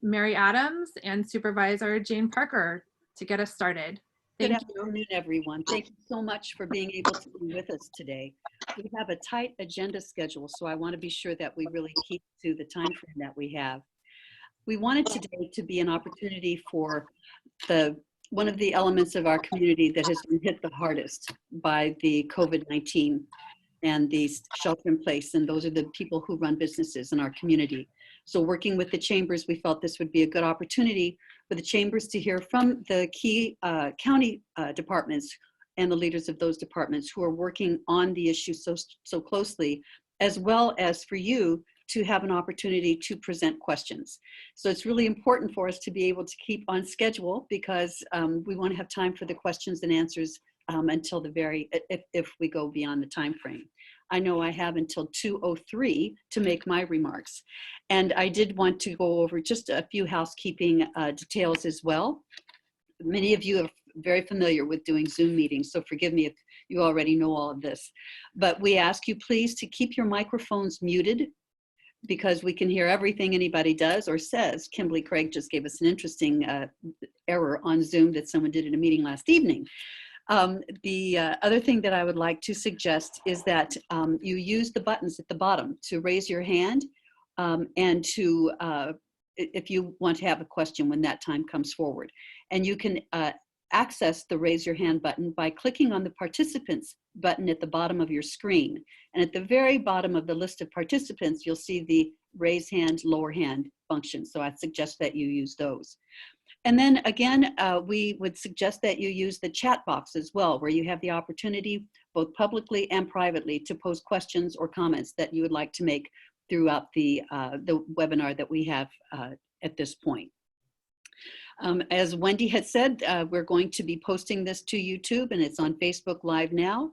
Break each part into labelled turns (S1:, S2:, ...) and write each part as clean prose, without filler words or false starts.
S1: Mary Adams and Supervisor Jane Parker to get us started.
S2: Good
S1: Thank you.
S2: afternoon, everyone. Thank you so much for being able to be with us today. We have a tight agenda schedule, so I want to be sure that we really keep to the time frame that we have. We wanted today to be an opportunity for one of the elements of our community that has been hit the hardest by the COVID-19 and the shelter in place, and those are the people who run businesses in our community. So working with the chambers, we felt this would be a good opportunity for the chambers to hear from the key county departments and the leaders of those departments who are working on the issue so closely, as well as for you to have an opportunity to present questions. So it's really important for us to be able to keep on schedule because we want to have time for the questions and answers until the if we go beyond the time frame. I know I have until 2:03 to make my remarks. And I did want to go over just a few housekeeping details as well. Many of you are very familiar with doing Zoom meetings, so forgive me if you already know all of this. But we ask you please to keep your microphones muted because we can hear everything anybody does or says. Kimberly Craig just gave us an interesting error on Zoom that someone did in a meeting last evening. The other thing that I would like to suggest is that you use the buttons at the bottom to raise your hand and to, if you want to have a question when that time comes forward. And you can access the raise your hand button by clicking on the participants button at the bottom of your screen. And at the very bottom of the list of participants, you'll see the raise hand, lower hand function. So I suggest that you use those. And then again, we would suggest that you use the chat box as well, where you have the opportunity, both publicly and privately, to post questions or comments that you would like to make throughout the webinar that we have at this point. As Wendy had said, we're going to be posting this to YouTube, and it's on Facebook Live now.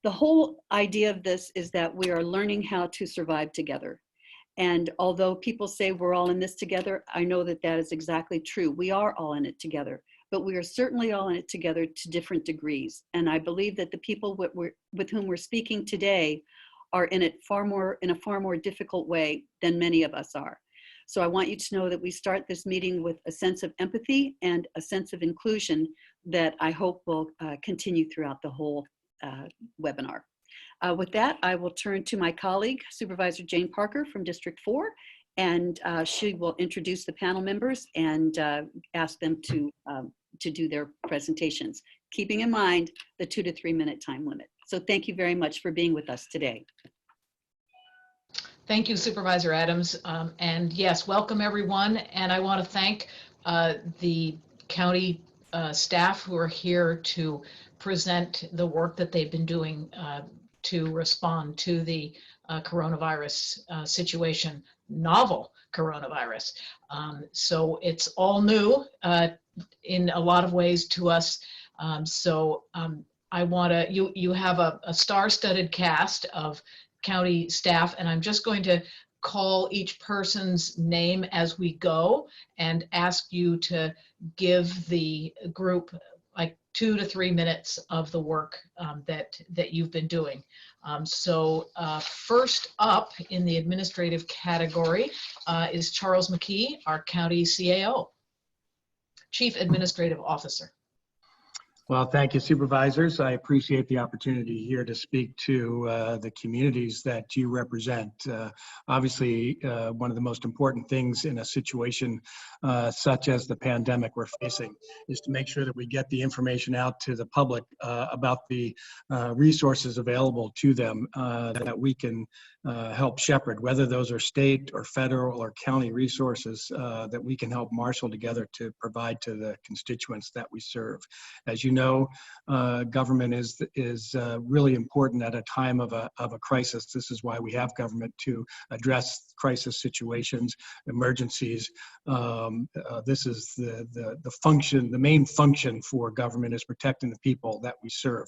S2: The whole idea of this is that we are learning how to survive together. And although people say we're all in this together, I know that that is exactly true. We are all in it together, but we are certainly all in it together to different degrees. And I believe that the people with whom we're speaking today are in it in a far more difficult way than many of us are. So I want you to know that we start this meeting with a sense of empathy and a sense of inclusion that I hope will continue throughout the whole webinar. With that, I will turn to my colleague, Supervisor Jane Parker from District 4, and she will introduce the panel members and ask them to do their presentations, keeping in mind the 2 to 3 minute time limit. So thank you very much for being with us today.
S3: Thank you, Supervisor Adams. And yes, welcome everyone. And I want to thank the county staff who are here to present the work that they've been doing to respond to the coronavirus situation, novel coronavirus. So it's all new in a lot of ways to us. I want to, you have a star-studded cast of county staff, and I'm just going to call each person's name as we go and ask you to give the group like 2 to 3 minutes of the work that you've been doing. First up in the administrative category is Charles McKee, our county CAO, Chief Administrative Officer.
S4: Well, thank you, supervisors. I appreciate the opportunity here to speak to the communities that you represent. Obviously, one of the most important things in a situation such as the pandemic we're facing is to make sure that we get the information out to the public about the resources available to them that we can help shepherd, whether those are state or federal or county resources that we can help marshal together to provide to the constituents that we serve. As you know, government is really important at a time of a crisis. This is why we have government, to address crisis situations, emergencies. This is the function, the main function for government is protecting the people that we serve.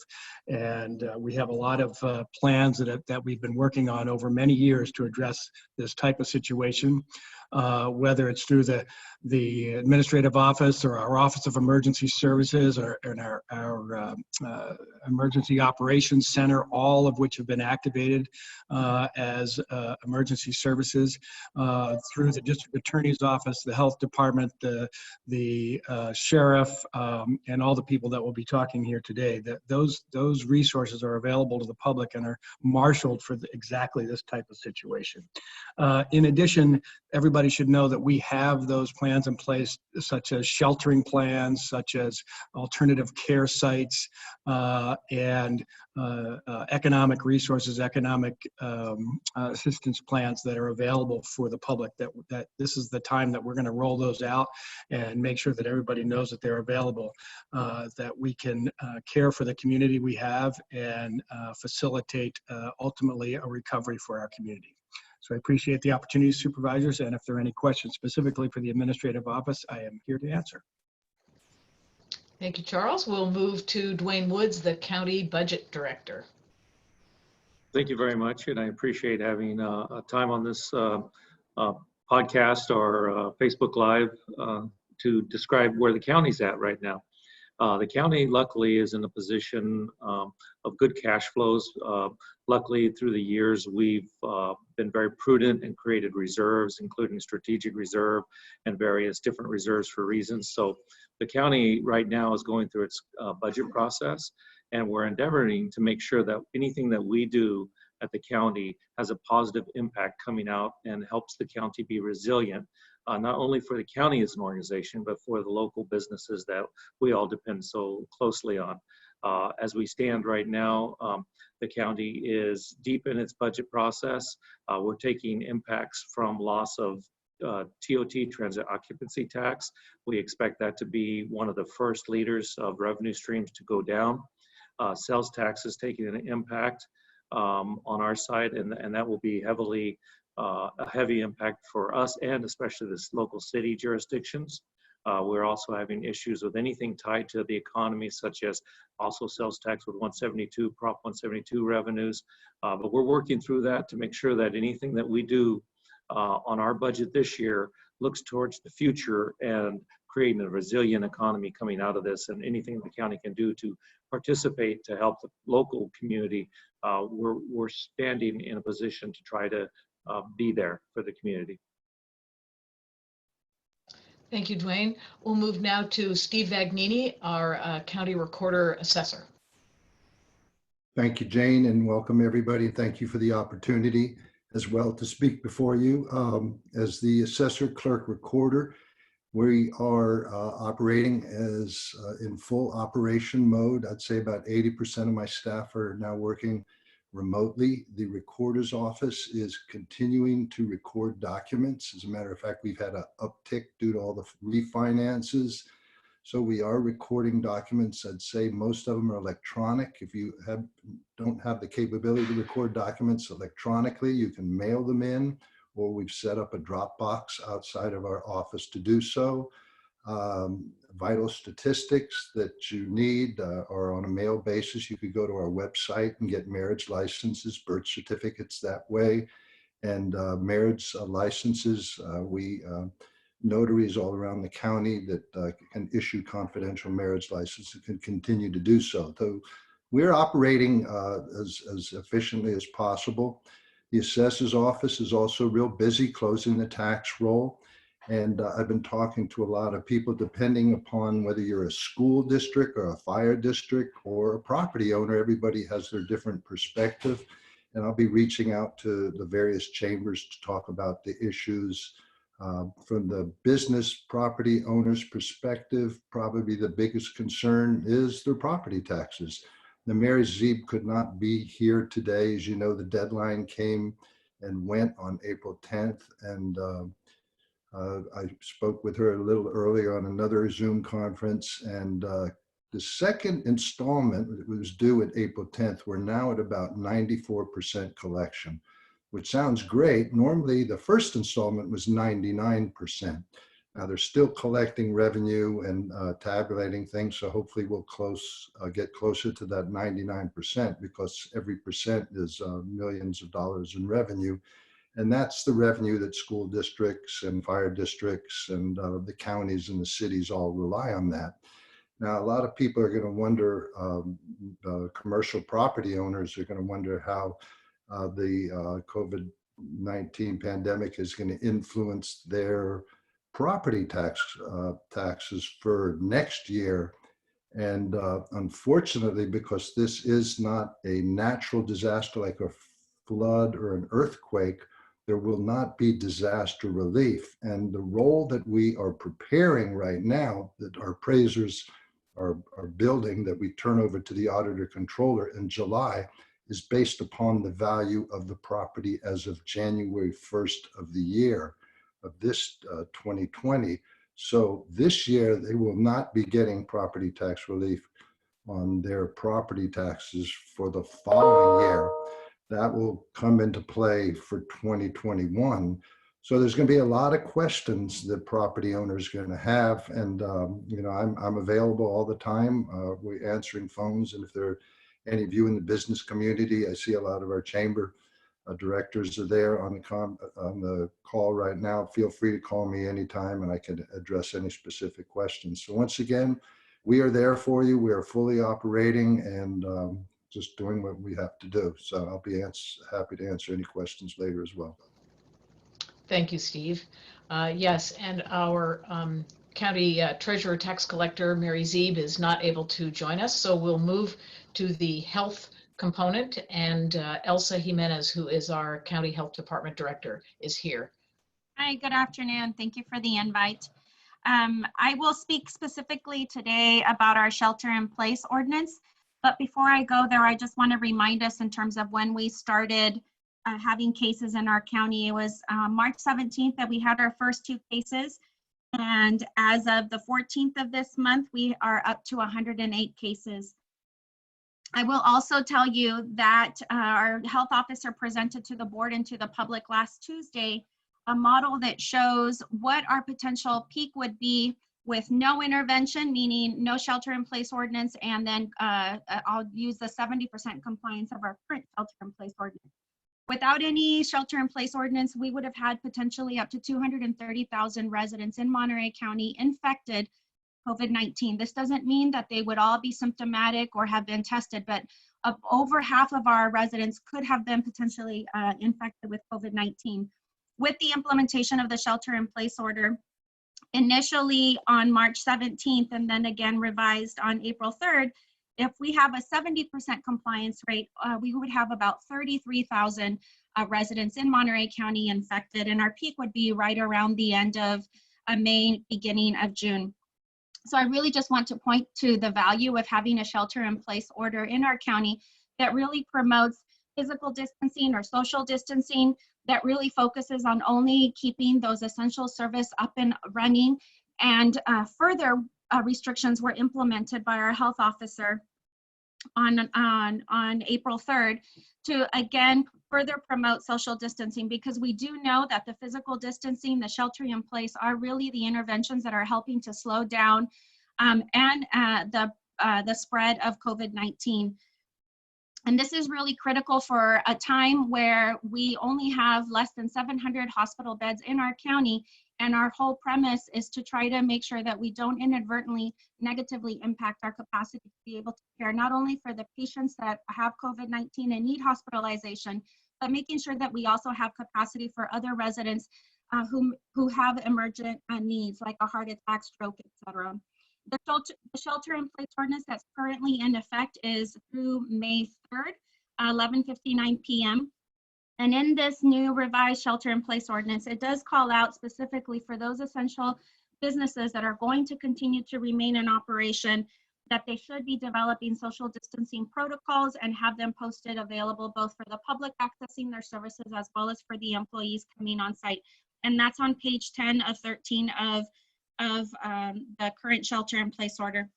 S4: And we have a lot of plans that we've been working on over many years to address this type of situation. whether it's through the administrative office or our Office of Emergency Services or in our Emergency Operations Center, all of which have been activated as emergency services, through the District Attorney's Office, the Health Department, the Sheriff, and all the people that will be talking here today. That those resources are available to the public and are marshaled for exactly this type of situation. In addition, everybody should know that we have those plans in place, such as sheltering plans, such as alternative care sites, and economic resources, economic assistance plans that are available for the public. That this is the time that we're going to roll those out and make sure that everybody knows that they're available, that we can care for the community we have and facilitate ultimately a recovery for our community. So I appreciate the opportunity, supervisors, and if there are any questions specifically for the administrative office, I am here to answer.
S3: Thank you, Charles. We'll move to Dwayne Woods, the County Budget Director.
S5: Thank you very much, and I appreciate having time on this podcast or Facebook Live to describe where the county's at right now. The county, luckily, is in a position of good cash flows. Luckily, through the years, we've been very prudent and created reserves, including strategic reserve and various different reserves for reasons. So the county right now is going through its budget process, and we're endeavoring to make sure that anything that we do at the county has a positive impact coming out and helps the county be resilient, not only for the county as an organization, but for the local businesses that we all depend so closely on. As we stand right now, the county is deep in its budget process. We're taking impacts from loss of TOT, transit occupancy tax. We expect that to be one of the first leaders of revenue streams to go down. Sales tax is taking an impact on our side, and that will be a heavy impact for us and especially this local city jurisdictions. We're also having issues with anything tied to the economy, such as also sales tax with 172, Prop 172 revenues. But we're working through that to make sure that anything that we do on our budget this year looks towards the future and creating a resilient economy coming out of this, and anything the county can do to participate to help the local community. We're standing in a position to try to be there for the community.
S3: Thank you, Dwayne. We'll move now to Steve Vagnini, our County Recorder Assessor.
S6: Thank you, Jane, and welcome everybody. Thank you for the opportunity as well to speak before you. As the Assessor Clerk Recorder, we are operating as in full operation mode. I'd say about 80% of my staff are now working remotely. The recorder's office is continuing to record documents. As a matter of fact, we've had an uptick due to all the refinances. So we are recording documents. I'd say most of them are electronic. If you don't have the capability to record documents electronically, you can mail them in, or we've set up a Dropbox outside of our office to do so. Vital statistics that you need are on a mail basis. You could go to our website and get marriage licenses, birth certificates that way, and marriage licenses. We notaries all around the county that can issue confidential marriage licenses can continue to do so. So we're operating as efficiently as possible. The assessor's office is also real busy closing the tax roll. And I've been talking to a lot of people, depending upon whether you're a school district or a fire district or a property owner. Everybody has their different perspective. And I'll be reaching out to the various chambers to talk about the issues. From the business property owner's perspective, probably the biggest concern is their property taxes. The Mary Zeeb could not be here today. As you know, the deadline came and went on April 10th. And I spoke with her a little earlier on another Zoom conference, and the second installment that was due at April 10th, we're now at about 94% collection, which sounds great. Normally, the first installment was 99%. Now they're still collecting revenue and tabulating things, so hopefully we'll get closer to that 99%, because every percent is millions of dollars in revenue. And that's the revenue that school districts and fire districts and the counties and the cities all rely on that. Now, a lot of people are going to wonder, commercial property owners are going to wonder how the COVID-19 pandemic is going to influence their property taxes for next year. And unfortunately, because this is not a natural disaster like a flood or an earthquake, there will not be disaster relief. And the role that we are preparing right now, that our appraisers are building, that we turn over to the auditor controller in July, is based upon the value of the property as of January 1st of the year of this 2020. So this year, they will not be getting property tax relief on their property taxes for the following year. That will come into play for 2021. So there's going to be a lot of questions that property owners are going to have. And, you know, I'm available all the time. We're answering phones. And if there are any of you in the business community, I see a lot of our chamber directors are there on the call right now. Feel free to call me anytime and I can address any specific questions. So once again, we are there for you. We are fully operating and just doing what we have to do. So I'll be happy to answer any questions later as well.
S3: Thank you, Steve. Yes, and our county treasurer tax collector, Mary Zeeb, is not able to join us. So we'll move to the health component, and Elsa Jimenez, who is our county health department director, is here.
S7: Hi, good afternoon. Thank you for the invite. I will speak specifically today about our shelter-in-place ordinance. But before I go there, I just want to remind us in terms of when we started having cases in our county. It was March 17th that we had our first 2 cases. And as of the 14th of this month, we are up to 108 cases. I will also tell you that our health officer presented to the board and to the public last Tuesday a model that shows what our potential peak would be with no intervention, meaning no shelter-in-place ordinance, and then I'll use the 70% compliance of our current shelter-in-place ordinance. Without any shelter-in-place ordinance, we would have had potentially up to 230,000 residents in Monterey County infected COVID-19. This doesn't mean that they would all be symptomatic or have been tested, but over half of our residents could have been potentially infected with COVID-19. With the implementation of the shelter-in-place order, initially on March 17th and then again revised on April 3rd, if we have a 70% compliance rate, we would have about 33,000 residents in Monterey County infected, and our peak would be right around the end of May, beginning of June. So I really just want to point to the value of having a shelter-in-place order in our county that really promotes physical distancing or social distancing, that really focuses on only keeping those essential service up and running. And further restrictions were implemented by our health officer on April 3rd to, again, further promote social distancing, because we do know that the physical distancing, the sheltering in place are really the interventions that are helping to slow down the spread of COVID-19. And this is really critical for a time where we only have less than 700 hospital beds in our county. And our whole premise is to try to make sure that we don't inadvertently negatively impact our capacity to be able to care not only for the patients that have COVID-19 and need hospitalization, but making sure that we also have capacity for other residents who have emergent needs like a heart attack, stroke, etc. The shelter-in-place ordinance that's currently in effect is through May 3rd, 11:59 p.m. And in this new revised shelter-in-place ordinance, it does call out specifically for those essential businesses that are going to continue to remain in operation that they should be developing social distancing protocols and have them posted available both for the public accessing their services as well as for the employees coming on site. And that's on page 10 of 13 of the current shelter-in-place order.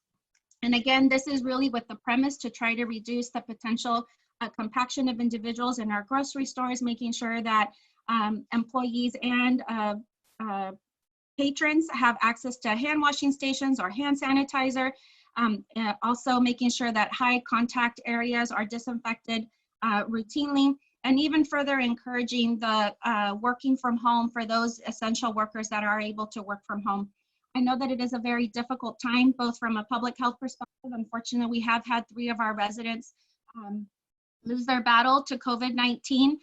S7: And again, this is really with the premise to try to reduce the potential compaction of individuals in our grocery stores, making sure that employees and patrons have access to hand washing stations or hand sanitizer. Also making sure that high contact areas are disinfected routinely. and even further encouraging the working from home for those essential workers that are able to work from home. I know that it is a very difficult time, both from a public health perspective. Unfortunately, we have had 3 of our residents lose their battle to COVID-19,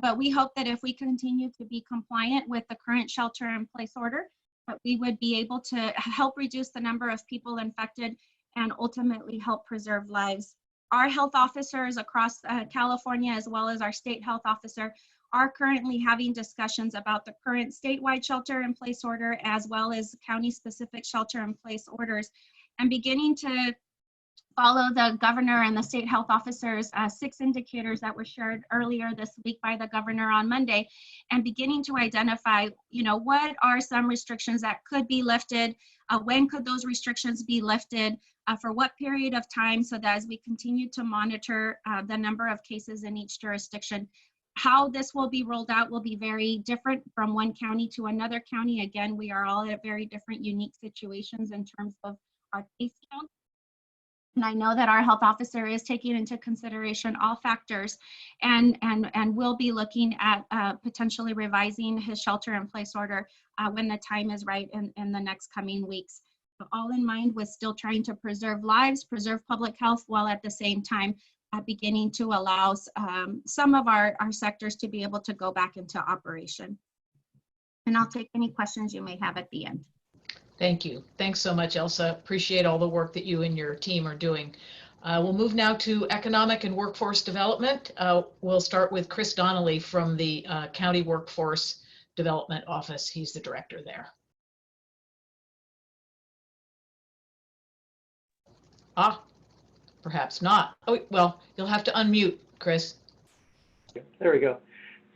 S7: but we hope that if we continue to be compliant with the current shelter-in-place order, that we would be able to help reduce the number of people infected and ultimately help preserve lives. Our health officers across California, as well as our state health officer, are currently having discussions about the current statewide shelter-in-place order, as well as county-specific shelter-in-place orders, and beginning to follow the governor and the state health officers' 6 indicators that were shared earlier this week by the governor on Monday, and beginning to identify, what are some restrictions that could be lifted, when could those restrictions be lifted, for what period of time, so that as we continue to monitor the number of cases in each jurisdiction. How this will be rolled out will be very different from one county to another county. Again, we are all at very different, unique situations in terms of our case count. And I know that our health officer is taking into consideration all factors and will be looking at potentially revising his shelter-in-place order when the time is right in the next coming weeks. But all in mind with still trying to preserve lives, preserve public health, while at the same time beginning to allow some of our sectors to be able to go back into operation. And I'll take any questions you may have at the end.
S3: Thank you. Thanks so much, Elsa. Appreciate all the work that you and your team are doing. We'll move now to Economic and Workforce Development. We'll start with Chris Donnelly from the County Workforce Development Office. He's the director there. Perhaps not. Oh, well, you'll have to unmute, Chris.
S8: There we go.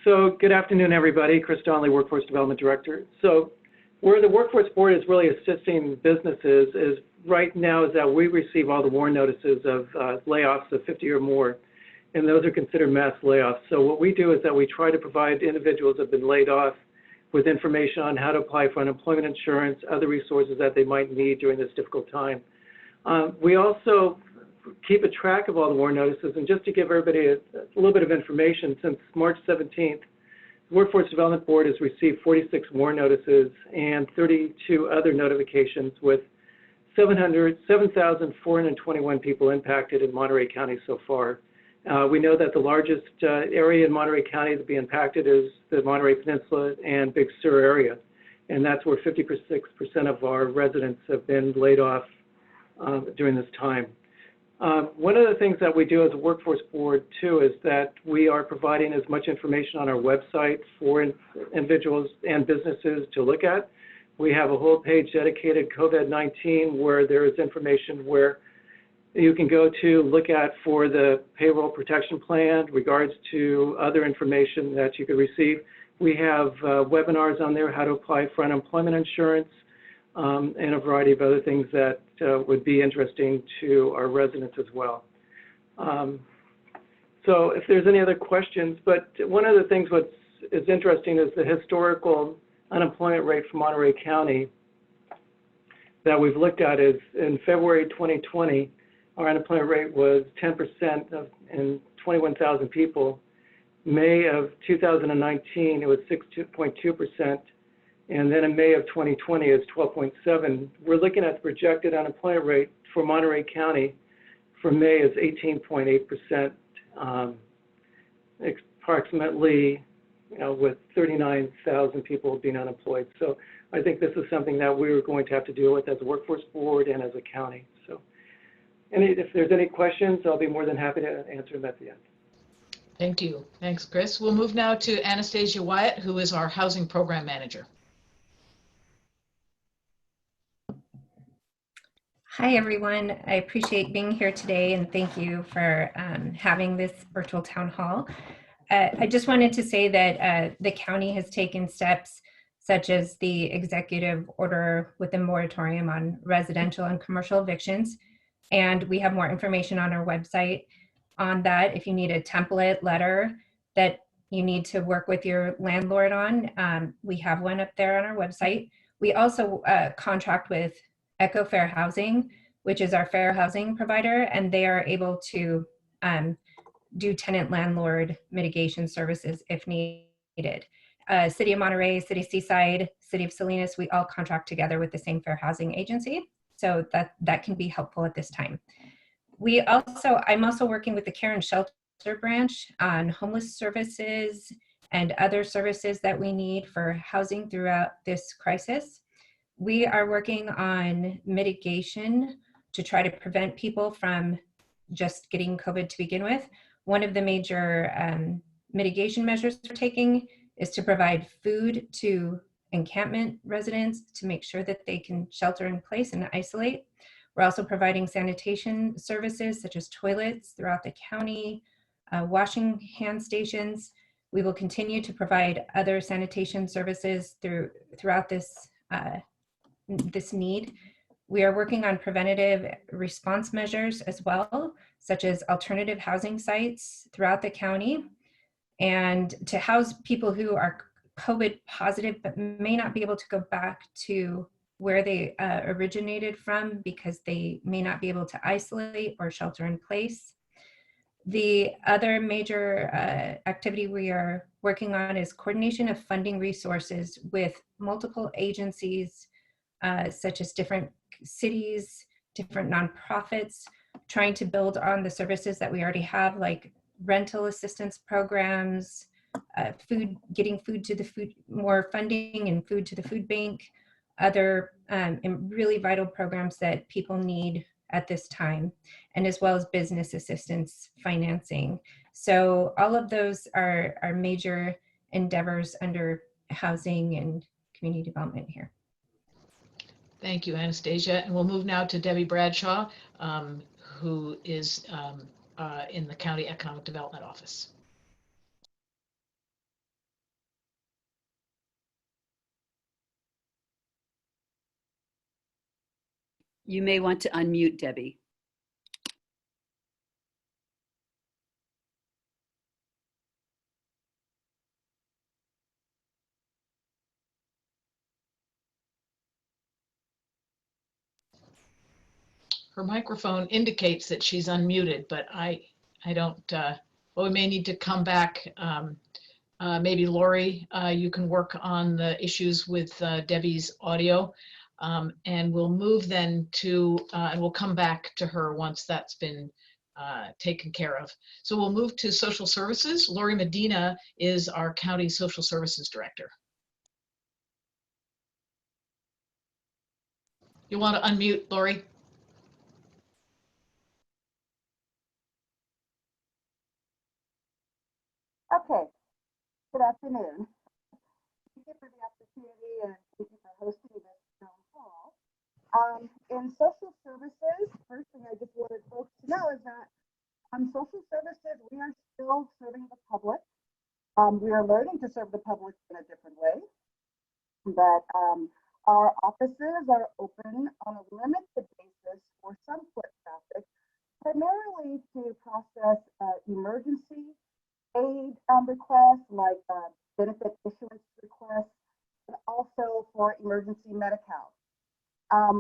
S8: So good afternoon, everybody. Chris Donnelly, Workforce Development Director. So where the Workforce Board is really assisting businesses is right now is that we receive all the warn notices of layoffs of 50 or more, and those are considered mass layoffs. So what we do is that we try to provide individuals that have been laid off with information on how to apply for unemployment insurance, other resources that they might need during this difficult time. We also keep a track of all the warn notices, and just to give everybody a little bit of information, since March 17th, the Workforce Development Board has received 46 warn notices and 32 other notifications, with 7,421 people impacted in Monterey County so far. We know that the largest area in Monterey County to be impacted is the Monterey Peninsula and Big Sur area, and that's where 56% of our residents have been laid off during this time. One of the things that we do as a workforce board too is that we are providing as much information on our website for individuals and businesses to look at. We have a whole page dedicated COVID-19 where there is information where you can go to look at for the payroll protection plan, regards to other information that you could receive. We have webinars on there, how to apply for unemployment insurance, and a variety of other things that would be interesting to our residents as well. So if there's any other questions, but one of the things is interesting is the historical unemployment rate for Monterey County that we've looked at is in February 2020, our unemployment rate was 10% in 21,000 people. May of 2019, it was 6.2%. And then in May of 2020, it's 12.7. We're looking at the projected unemployment rate for Monterey County for May is 18.8%, approximately, with 39,000 people being unemployed. So I think this is something that we're going to have to deal with as a workforce board and as a county. So, if there's any questions, I'll be more than happy to answer them at the end.
S3: Thank you. Thanks, Chris. We'll move now to Anastasia Wyatt, who is our Housing Program Manager.
S9: Hi, everyone. I appreciate being here today, and thank you for having this virtual town hall. I just wanted to say that the county has taken steps such as the executive order with a moratorium on residential and commercial evictions, and we have more information on our website on that. If you need a template letter that you need to work with your landlord on, we have one up there on our website. We also contract with Echo Fair Housing, which is our fair housing provider, and they are able to do tenant landlord mitigation services if needed. City of Monterey, City of Seaside, City of Salinas, we all contract together with the same fair housing agency. So that can be helpful at this time. I'm also working with the Care and Shelter branch on homeless services and other services that we need for housing throughout this crisis. We are working on mitigation to try to prevent people from just getting COVID to begin with. One of the major mitigation measures we're taking is to provide food to encampment residents to make sure that they can shelter in place and isolate. We're also providing sanitation services such as toilets throughout the county, washing hand stations. We will continue to provide other sanitation services throughout this need. We are working on preventative response measures as well, such as alternative housing sites throughout the county, and to house people who are COVID positive but may not be able to go back to where they originated from because they may not be able to isolate or shelter in place. The other major activity we are working on is coordination of funding resources with multiple agencies, such as different cities, different nonprofits, trying to build on the services that we already have, like rental assistance programs, getting food to the food, more funding and food to the food bank, other really vital programs that people need at this time, and as well as business assistance financing. So all of those are major endeavors under housing and community development here.
S3: Thank you, Anastasia. And we'll move now to Debbie Bradshaw, who is in the County Economic Development Office.
S2: You may want to unmute Debbie.
S3: Her microphone indicates that she's unmuted, but I don't, well, we may need to come back. Maybe Lori, you can work on the issues with Debbie's audio, and we'll move then to, and we'll come back to her once that's been taken care of. So we'll move to social services. Lori Medina is our County Social Services Director. You want to unmute, Lori?
S10: Okay, good afternoon. Thank you for the opportunity and thank you for hosting this town hall. In social services, first thing I just wanted folks to know is that social services, we are still serving the public. We are learning to serve the public in a different way, but our offices are open on a limited basis for some foot traffic, primarily to process emergency aid requests like benefit issuance requests, and also for emergency Medi-Cal.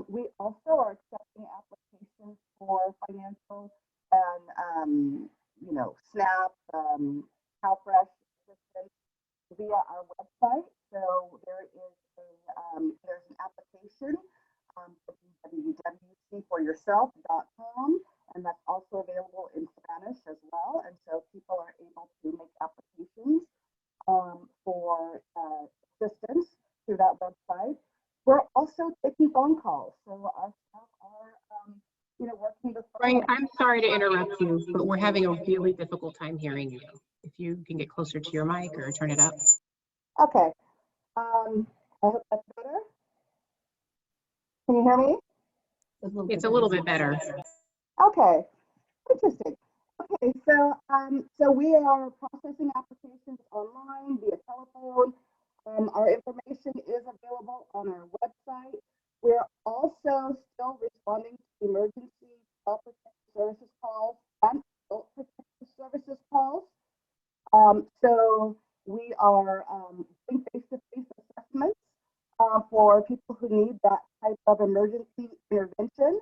S10: We also are accepting applications for financial and SNAP, CalFresh assistance via our website. So there's an application www.cforyourself.com, and that's also available in Spanish as well. And so people are able to make applications for assistance through that website. We're also taking phone calls. So our staff are, working the phone.
S11: Frank, I'm sorry to interrupt you, but we're having a really difficult time hearing you. If you can get closer to your mic or turn it up.
S10: Okay. I hope that's better. Can you hear me?
S11: It's a little bit better.
S10: Okay. Interesting. Okay, so we are processing applications online via telephone. Our information is available on our website. We're also still responding to emergency child protective services calls and adult protective services calls. So we are doing face-to-face assessments for people who need that type of emergency intervention.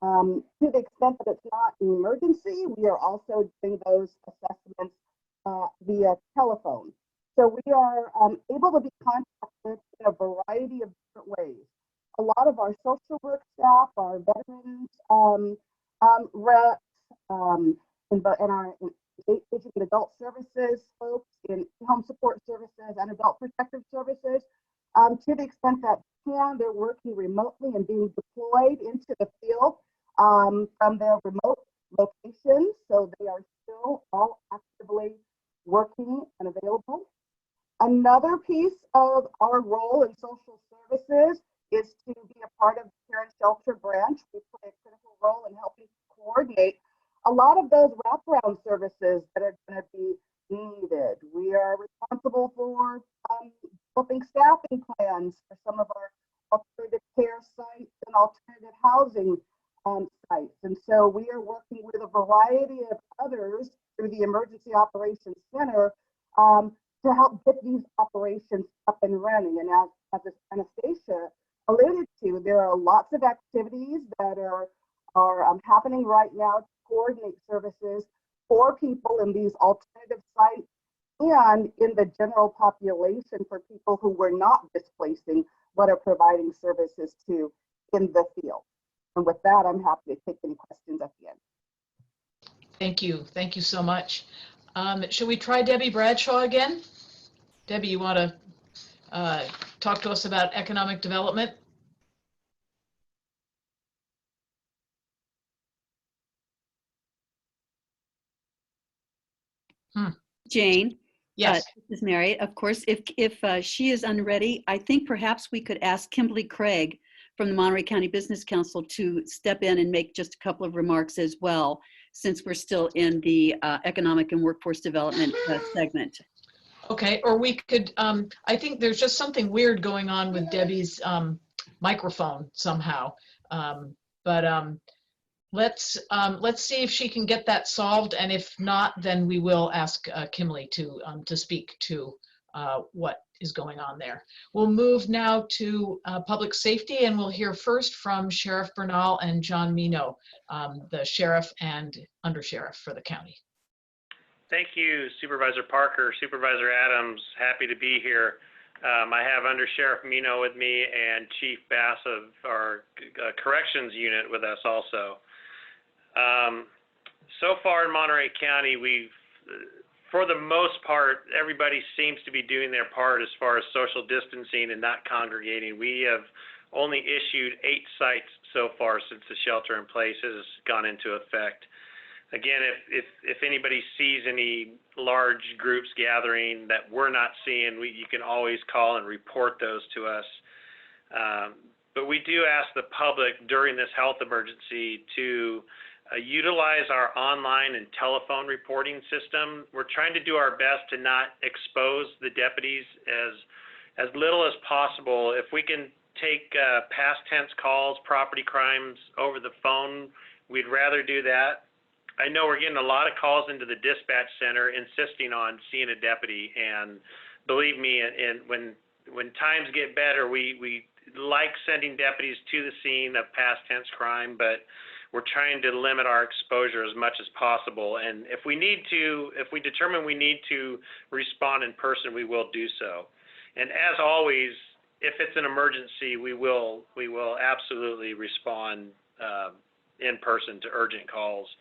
S10: To the extent that it's not an emergency, we are also doing those assessments via telephone. So we are able to be contacted in a variety of different ways. A lot of our social work staff, our veterans reps, and our aging and adult services folks in home support services and adult protective services, to the extent that they're working remotely and being deployed into the field from their remote locations. So they are still all actively working and available. Another piece of our role in social services is to be a part of the care and shelter branch. We play a critical role in helping coordinate a lot of those wraparound services that are going to be needed. We are responsible for developing staffing plans for some of our alternative care sites and alternative housing sites. And so we are working with a variety of others through the Emergency Operations Center to help get these operations up and running. And as Anastasia alluded to, there are lots of activities that are happening right now to coordinate services for people in these alternative sites and in the general population for people who we're not displacing but are providing services to in the field. And with that, I'm happy to take any questions at the end.
S3: Thank you. Thank you so much. Should we try Debbie Bradshaw again? Debbie, you want to talk to us about economic development?
S2: Jane?
S3: Yes.
S2: This is Mary. Of course, if she is unready, I think perhaps we could ask Kimberly Craig from the Monterey County Business Council to step in and make just a couple of remarks as well, since we're still in the economic and workforce development segment.
S3: Okay, or we could, I think there's just something weird going on with Debbie's microphone somehow. Let's see if she can get that solved, and if not, then we will ask Kimberly to speak to what is going on there. We'll move now to public safety, and we'll hear first from Sheriff Bernal and John Mino, the sheriff and undersheriff for the county.
S12: Thank you, Supervisor Parker, Supervisor Adams. Happy to be here. I have Under Sheriff Mino with me and Chief Bass of our corrections unit with us also. So far in Monterey County, for the most part, everybody seems to be doing their part as far as social distancing and not congregating. We have only issued 8 sites so far since the shelter in place has gone into effect. Again, if anybody sees any large groups gathering that we're not seeing, you can always call and report those to us. But we do ask the public during this health emergency to utilize our online and telephone reporting system. We're trying to do our best to not expose the deputies as little as possible. If we can take past tense calls, property crimes over the phone, we'd rather do that. I know we're getting a lot of calls into the dispatch center insisting on seeing a deputy, and believe me, and when times get better, we like sending deputies to the scene of past tense crime, but we're trying to limit our exposure as much as possible. And if we determine we need to respond in person, we will do so. And as always, if it's an emergency, we will absolutely respond in person to urgent calls.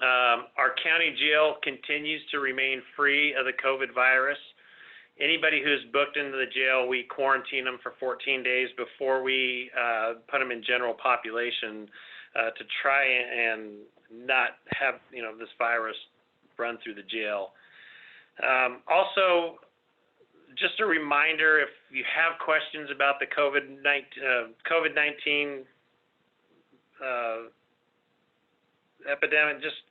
S12: Our county jail continues to remain free of the COVID virus. Anybody who's booked into the jail, we quarantine them for 14 days before we put them in general population to try and not have this virus run through the jail. Also, just a reminder, if you have questions about the COVID-19 epidemic, just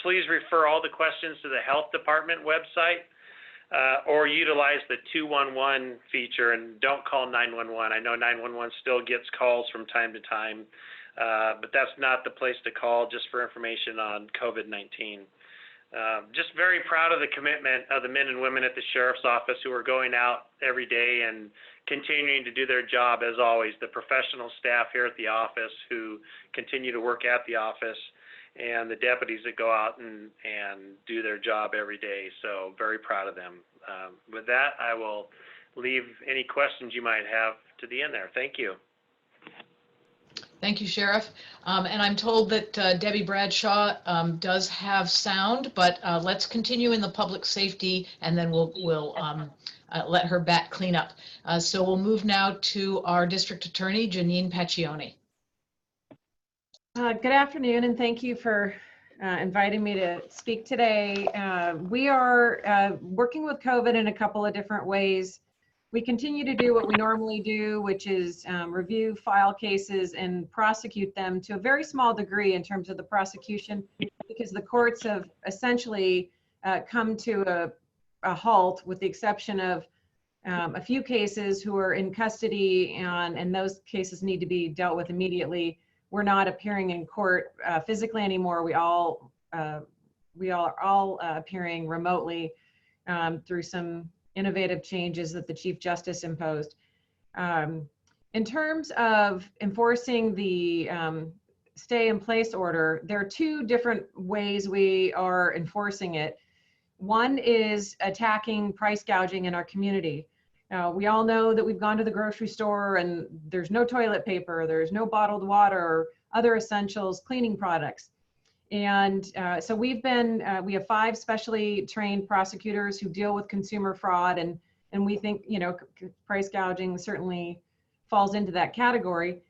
S12: please refer all the questions to the health department website or utilize the 211 feature and don't call 911. I know 911 still gets calls from time to time, but that's not the place to call just for information on COVID-19. just very proud of the commitment of the men and women at the Sheriff's Office who are going out every day and continuing to do their job as always, the professional staff here at the office who continue to work at the office, and the deputies that go out and do their job every day. So very proud of them. With that, I will leave any questions you might have to the end there. Thank you.
S3: Thank you, Sheriff. And I'm told that Debbie Bradshaw does have sound, but let's continue in the public safety, and then we'll let her back clean up. So we'll move now to our District Attorney, Janine Paccioni.
S13: Good afternoon, and thank you for inviting me to speak today. We are working with COVID in a couple of different ways. We continue to do what we normally do, which is review file cases and prosecute them to a very small degree in terms of the prosecution, because the courts have essentially come to a halt, with the exception of a few cases who are in custody, and those cases need to be dealt with immediately. We're not appearing in court physically anymore. We are all appearing remotely through some innovative changes that the Chief Justice imposed. In terms of enforcing the stay in place order, there are two different ways we are enforcing it. One is attacking price gouging in our community. We all know that we've gone to the grocery store and there's no toilet paper, there's no bottled water, or other essentials, cleaning products. And so we have 5 specially trained prosecutors who deal with consumer fraud, and we think, you know, price gouging certainly falls into that category.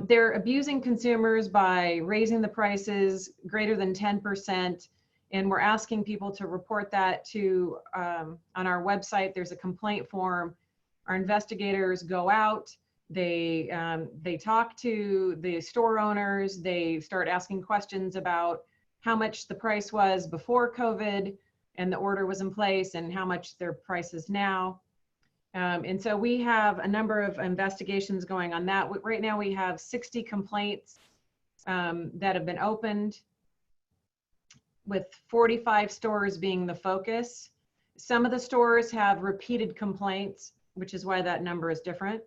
S13: They're abusing consumers by raising the prices greater than 10%, and we're asking people to report that to on our website. There's a complaint form. Our investigators go out. They talk to the store owners. They start asking questions about how much the price was before COVID and the order was in place, and how much their price is now. And so we have a number of investigations going on that. Right now we have 60 complaints that have been opened, with 45 stores being the focus. Some of the stores have repeated complaints, which is why that number is different.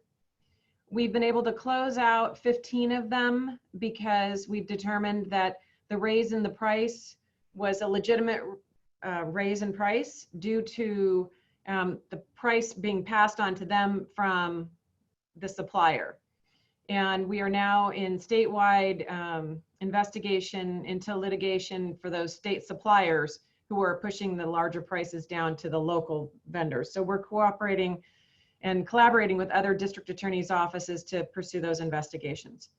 S13: We've been able to close out 15 of them because we've determined that the raise in the price was a legitimate raise in price due to the price being passed on to them from the supplier. And we are now in statewide investigation into litigation for those state suppliers who are pushing the larger prices down to the local vendors. So we're cooperating and collaborating with other district attorneys' offices to pursue those investigations.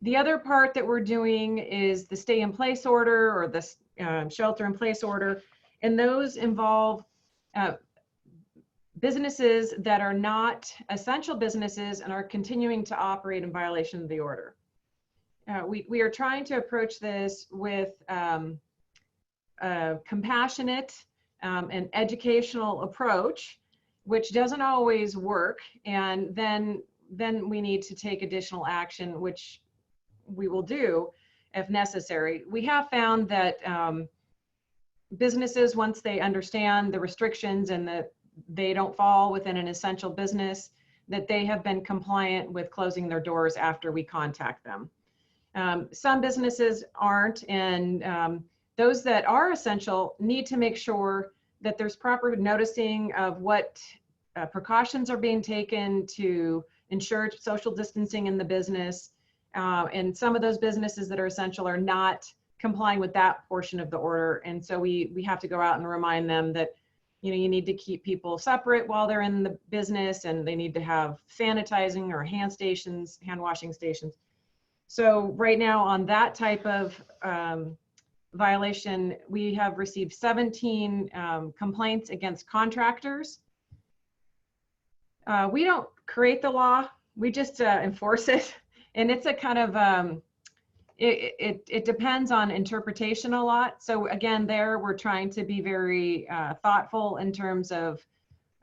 S13: The other part that we're doing is the stay in place order, or the shelter in place order. And those involve businesses that are not essential businesses and are continuing to operate in violation of the order. We are trying to approach this with a compassionate and educational approach, which doesn't always work. And then we need to take additional action, which we will do if necessary. We have found that businesses, once they understand the restrictions and that they don't fall within an essential business, that they have been compliant with closing their doors after we contact them. Some businesses aren't, and those that are essential need to make sure that there's proper noticing of what precautions are being taken to ensure social distancing in the business. And some of those businesses that are essential are not complying with that portion of the order. And so we have to go out and remind them that, you know, you need to keep people separate while they're in the business, and they need to have sanitizing or hand washing stations. So right now on that type of violation, we have received 17 complaints against contractors. We don't create the law, we just enforce it. And it's a kind of, it depends on interpretation a lot. So again, there we're trying to be very thoughtful in terms of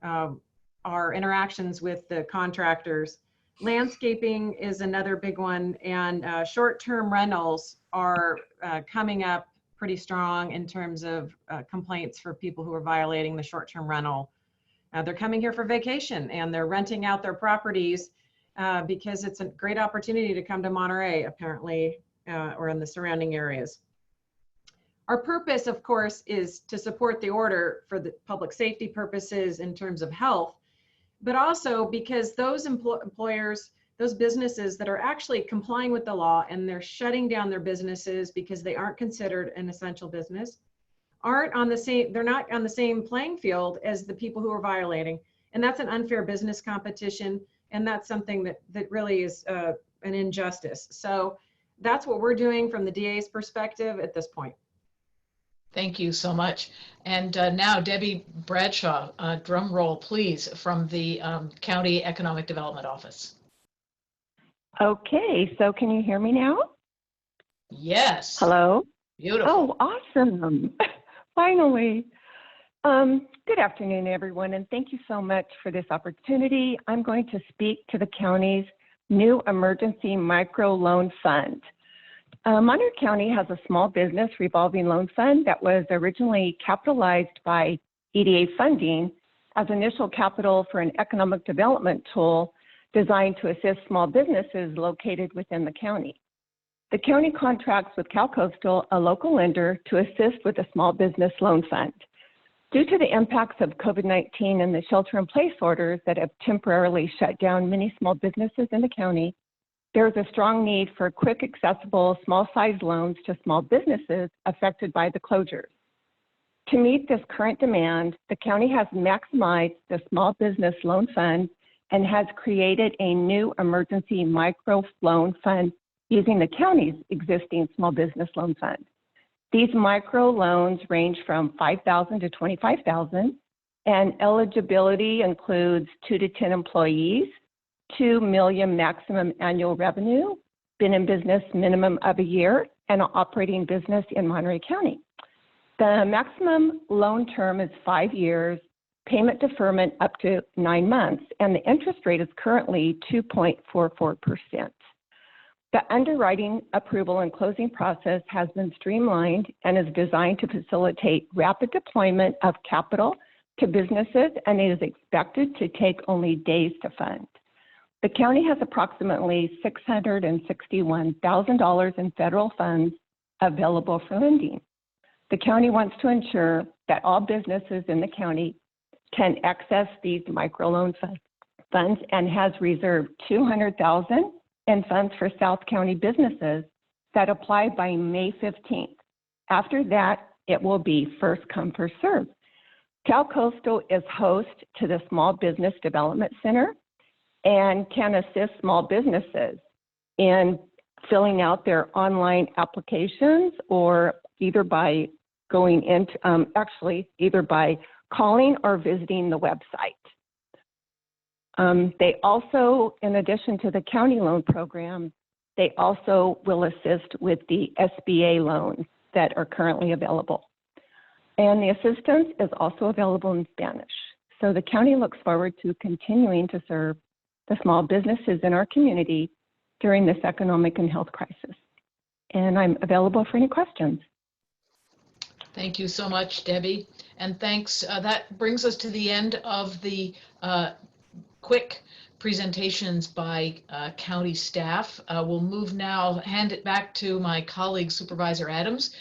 S13: our interactions with the contractors. Landscaping is another big one, and short-term rentals are coming up pretty strong in terms of complaints for people who are violating the short-term rental. They're coming here for vacation and they're renting out their properties because it's a great opportunity to come to Monterey, apparently, or in the surrounding areas. Our purpose, of course, is to support the order for the public safety purposes in terms of health, but also because those employers, those businesses that are actually complying with the law and they're shutting down their businesses because they aren't considered an essential business, aren't on the same, they're not on the same playing field as the people who are violating. And that's an unfair business competition. And that's something that really is an injustice. So that's what we're doing from the DA's perspective at this point.
S3: Thank you so much. And now Debbie Bradshaw, drum roll, please, from the County Economic Development Office.
S14: Okay, so can you hear me now?
S3: Yes.
S14: Hello?
S3: Beautiful.
S14: Oh, awesome. Finally. Good afternoon, everyone, and thank you so much for this opportunity. I'm going to speak to the county's new emergency microloan fund. Monterey County has a small business revolving loan fund that was originally capitalized by EDA funding as initial capital for an economic development tool designed to assist small businesses located within the county. The county contracts with CalCoastal, a local lender, to assist with the small business loan fund. Due to the impacts of COVID-19 and the shelter-in-place orders that have temporarily shut down many small businesses in the county, there is a strong need for quick, accessible, small-sized loans to small businesses affected by the closures. To meet this current demand, the county has maximized the small business loan fund and has created a new emergency microloan fund using the county's existing small business loan fund. These micro loans range from $5,000 to $25,000, and eligibility includes 2 to 10 employees, $2 million maximum annual revenue, been in business minimum of a year, and an operating business in Monterey County. The maximum loan term is 5 years, payment deferment up to 9 months, and the interest rate is currently 2.44%. The underwriting, approval, and closing process has been streamlined and is designed to facilitate rapid deployment of capital to businesses, and it is expected to take only days to fund. The county has approximately $661,000 in federal funds available for lending. The county wants to ensure that all businesses in the county can access these microloan funds and has reserved $200,000 in funds for South County businesses that apply by May 15th. After that, it will be first come, first serve. CalCoastal is host to the Small Business Development Center and can assist small businesses in filling out their online applications or either by going into, either by calling or visiting the website. They also, in addition to the county loan program, they also will assist with the SBA loans that are currently available. And the assistance is also available in Spanish. So the county looks forward to continuing to serve the small businesses in our community during this economic and health crisis. And I'm available for any questions.
S3: Thank you so much, Debbie. And thanks. That brings us to the end of the quick presentations by county staff. We'll move now, hand it back to my colleague Supervisor Adams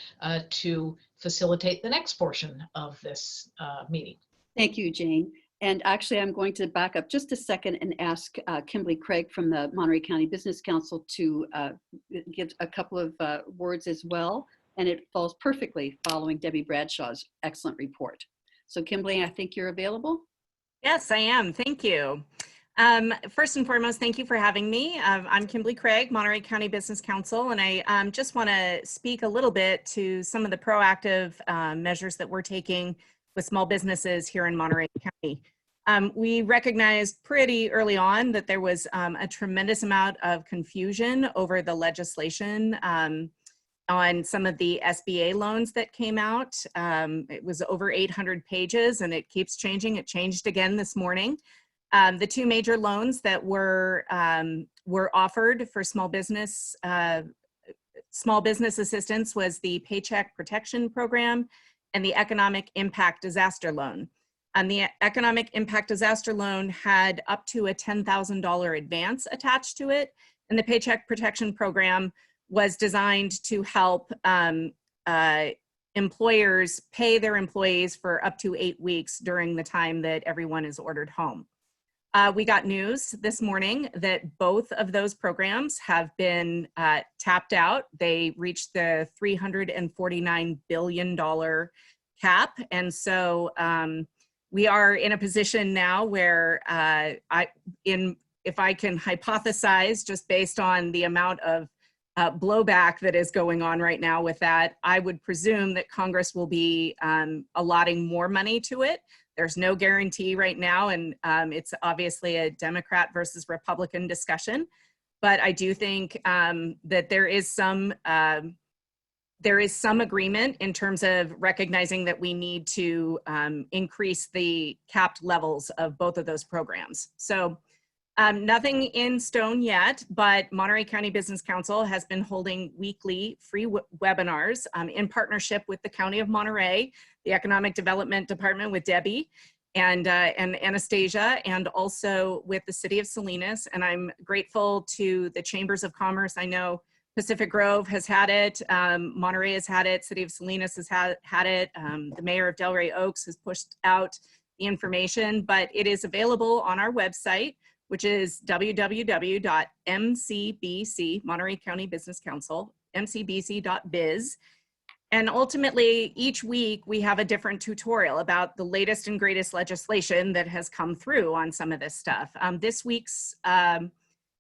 S3: to facilitate the next portion of this meeting.
S2: Thank you, Jane. And actually, I'm going to back up just a second and ask Kimberly Craig from the Monterey County Business Council to give a couple of words as well. And it falls perfectly following Debbie Bradshaw's excellent report. So Kimberly, I think you're available.
S15: Yes, I am. Thank you. First and foremost, thank you for having me. I'm Kimberly Craig, Monterey County Business Council, and I just want to speak a little bit to some of the proactive measures that we're taking with small businesses here in Monterey County. We recognized pretty early on that there was a tremendous amount of confusion over the legislation on some of the SBA loans that came out. It was over 800 pages and it keeps changing. It changed again this morning. The two major loans that were offered for small business small business assistance was the Paycheck Protection Program and the Economic Impact Disaster Loan. And the Economic Impact Disaster Loan had up to a $10,000 advance attached to it. And the Paycheck Protection Program was designed to help employers pay their employees for up to 8 weeks during the time that everyone is ordered home. We got news this morning that both of those programs have been tapped out. They reached the $349 billion cap. And so we are in a position now where if I can hypothesize, just based on the amount of blowback that is going on right now with that, I would presume that Congress will be allotting more money to it. There's no guarantee right now, and it's obviously a Democrat versus Republican discussion. But I do think that there is some agreement in terms of recognizing that we need to increase the capped levels of both of those programs. So nothing in stone yet, but Monterey County Business Council has been holding weekly free webinars in partnership with the County of Monterey, the Economic Development Department with Debbie and Anastasia, and also with the City of Salinas. And I'm grateful to the Chambers of Commerce. I know Pacific Grove has had it, Monterey has had it, City of Salinas has had it, the Mayor of Delray Oaks has pushed out the information, but it is available on our website, which is www.mcbc, Monterey County Business Council, mcbc.biz. And ultimately, each week we have a different tutorial about the latest and greatest legislation that has come through on some of this stuff. This week's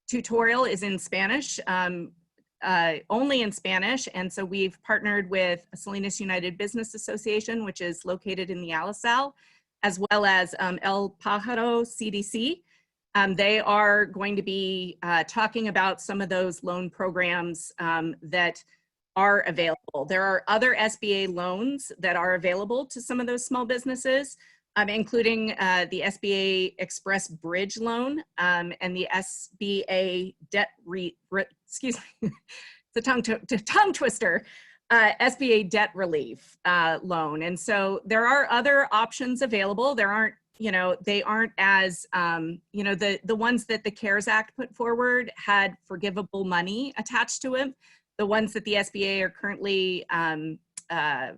S15: tutorial is in Spanish, only in Spanish. And so we've partnered with Salinas United Business Association, which is located in the Alisal, as well as El Pájaro CDC. They are going to be talking about some of those loan programs that are available. There are other SBA loans that are available to some of those small businesses, including the SBA Express Bridge Loan and the SBA Debt excuse me, it's a tongue twister, SBA Debt Relief Loan. And so there are other options available. There aren't, they aren't as, the ones that the CARES Act put forward had forgivable money attached to it. The ones that the SBA are currently have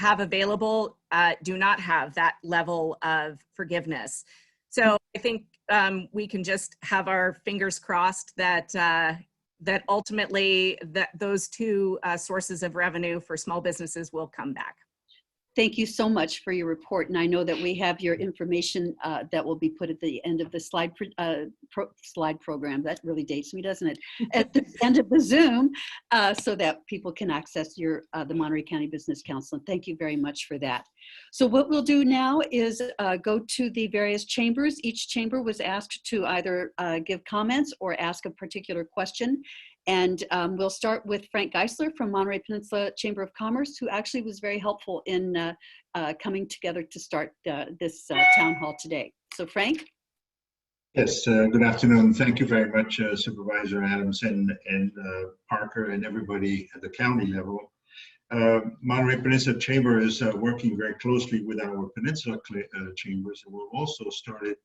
S15: available do not have that level of forgiveness. So I think we can just have our fingers crossed that that ultimately those two sources of revenue for small businesses will come back.
S2: Thank you so much for your report. And I know that we have your information that will be put at the end of the slide program. That really dates me, doesn't it? At the end of the Zoom, so that people can access the Monterey County Business Council. And thank you very much for that. So what we'll do now is go to the various chambers. Each chamber was asked to either give comments or ask a particular question. And we'll start with Frank Geisler from Monterey Peninsula Chamber of Commerce, who actually was very helpful in coming together to start this town hall today. So Frank?
S16: Yes, good afternoon. Thank you very much, Supervisor Adams and Parker and everybody at the county level. Monterey Peninsula Chamber is working very closely with our Peninsula chambers, and we've also started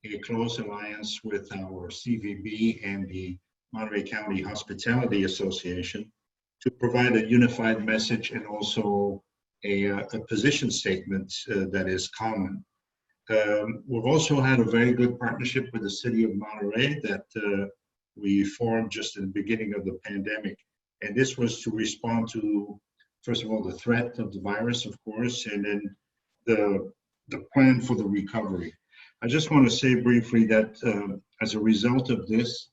S16: a close alliance with our CVB and the Monterey County Hospitality Association to provide a unified message and also a position statement that is common. We've also had a very good partnership with the City of Monterey that we formed just in the beginning of the pandemic. And this was to respond to, first of all, the threat of the virus, of course, and then the plan for the recovery. I just want to say briefly that as a result of this,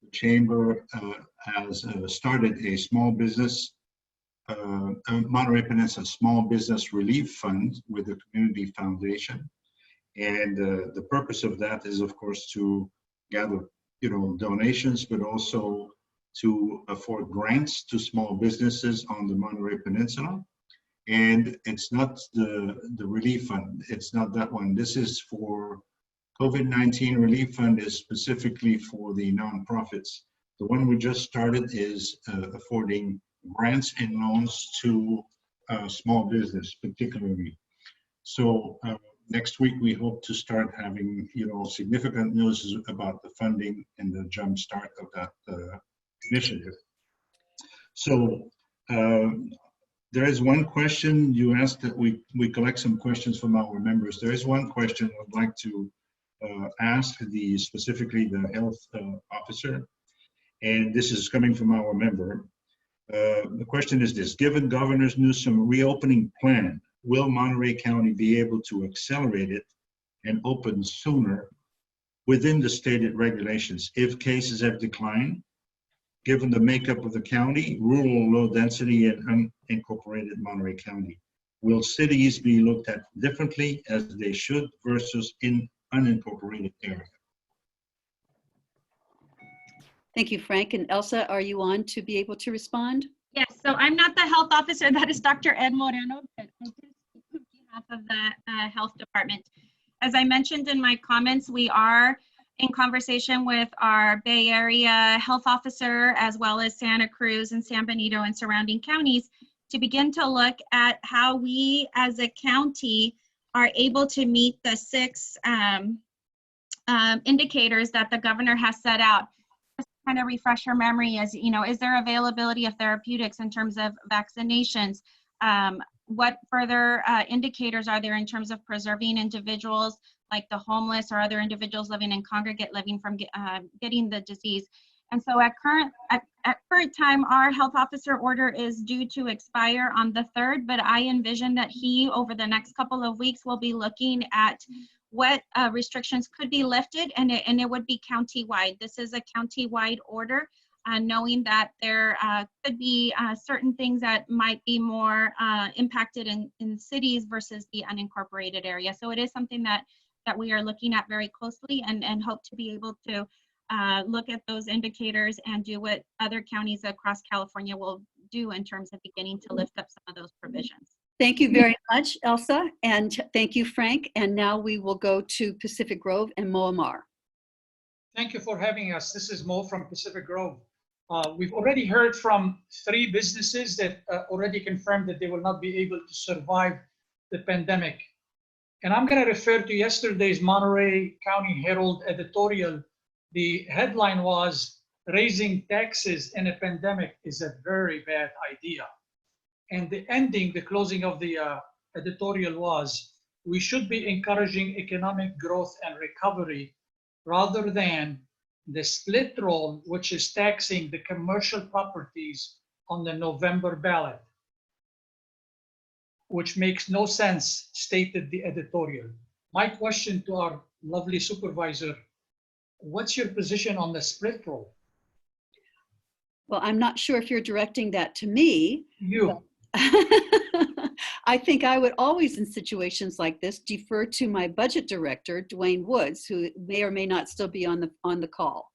S16: the Chamber has started a small business, Monterey Peninsula Small Business Relief Fund with the Community Foundation. And the purpose of that is, of course, to gather, donations, but also to afford grants to small businesses on the Monterey Peninsula. And it's not the relief fund. It's not that one. This is for COVID-19 relief fund is specifically for the nonprofits The one we just started is affording grants and loans to small business particularly. So next week, we hope to start having, significant news about the funding and the jump start of that initiative. So there is one question you asked that we collect some questions from our members. There is one question I'd like to ask specifically the health officer, and this is coming from our member. The question is this: given Governor Newsom's reopening plan, will Monterey County be able to accelerate it and open sooner within the stated regulations if cases have declined, given the makeup of the county, rural, low density, and unincorporated Monterey County? Will cities be looked at differently as they should versus in unincorporated area?
S2: Thank you, Frank. And Elsa, are you on to be able to respond?
S7: Yes, so I'm not the health officer, that is Dr. Ed Moreno, but I do speak on behalf of the health department. As I mentioned in my comments, we are in conversation with our Bay Area health officer, as well as Santa Cruz and San Benito and surrounding counties, to begin to look at how we as a county are able to meet the 6 indicators that the governor has set out. Just kind of refresh your memory, as is there availability of therapeutics in terms of vaccinations? What further indicators are there in terms of preserving individuals like the homeless or other individuals living in congregate living from getting the disease? And so at current time, our health officer order is due to expire on the 3rd, but I envision that he, over the next couple of weeks, will be looking at what restrictions could be lifted, and it would be county-wide. This is a county-wide order, knowing that there could be certain things that might be more impacted in cities versus the unincorporated area. So it is something that we are looking at very closely, and hope to be able to look at those indicators and do what other counties across California will do in terms of beginning to lift up some of those provisions.
S2: Thank you very much, Elsa, and thank you, Frank. And now we will go to Pacific Grove and Mo Amar.
S17: Thank you for having us. This is Mo from Pacific Grove. We've already heard from 3 businesses that already confirmed that they will not be able to survive the pandemic. And I'm going to refer to yesterday's Monterey County Herald editorial. The headline was, "Raising taxes in a pandemic is a very bad idea." And the closing of the editorial was, "We should be encouraging economic growth and recovery rather than the split roll, which is taxing the commercial properties on the November ballot," which makes no sense, stated the editorial. My question to our lovely supervisor: what's your position on the split roll?
S2: Well, I'm not sure if you're directing that to me.
S17: You.
S2: I think I would always, in situations like this, defer to my budget director, Dwayne Woods, who may or may not still be on the call.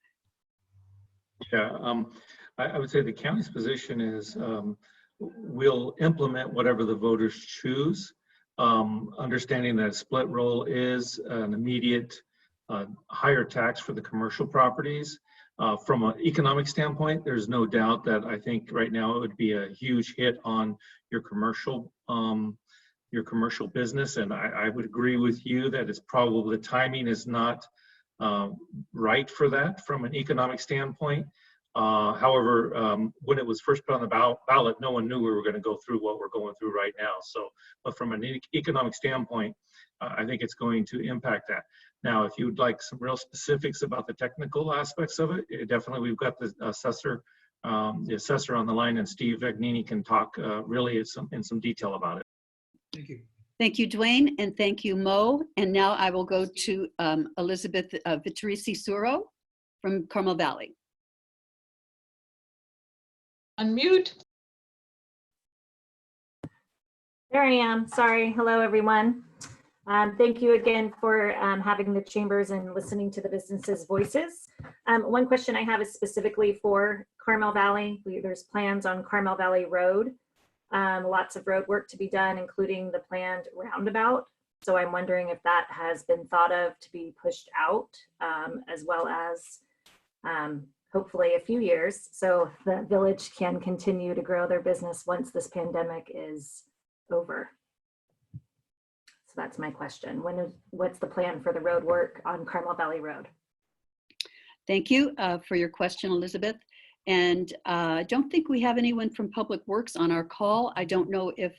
S5: Yeah, I would say the county's position is we'll implement whatever the voters choose, understanding that split roll is an immediate higher tax for the commercial properties. From an economic standpoint, there's no doubt that I think right now it would be a huge hit on your commercial business, and I would agree with you that it's probably the timing is not right for that from an economic standpoint. However, when it was first put on the ballot, no one knew we were going to go through what we're going through right now. So, but from an economic standpoint, I think it's going to impact that. Now, if you'd like some real specifics about the technical aspects of it, definitely we've got the assessor on the line, and Steve Vagnini can talk really in some detail about it.
S17: Thank you.
S2: Thank you, Dwayne, and thank you, Mo. And now I will go to Elizabeth Vitorisi-Suro from Carmel Valley.
S3: Unmute.
S18: There I am. Sorry. Hello, everyone. Thank you again for having the chambers and listening to the businesses' voices. One question I have is specifically for Carmel Valley. There's plans on Carmel Valley Road. Lots of road work to be done, including the planned roundabout. So I'm wondering if that has been thought of to be pushed out, as well as hopefully a few years, so the village can continue to grow their business once this pandemic is over. So that's my question. What's the plan for the road work on Carmel Valley Road?
S2: Thank you for your question, Elizabeth. And I don't think we have anyone from Public Works on our call. I don't know if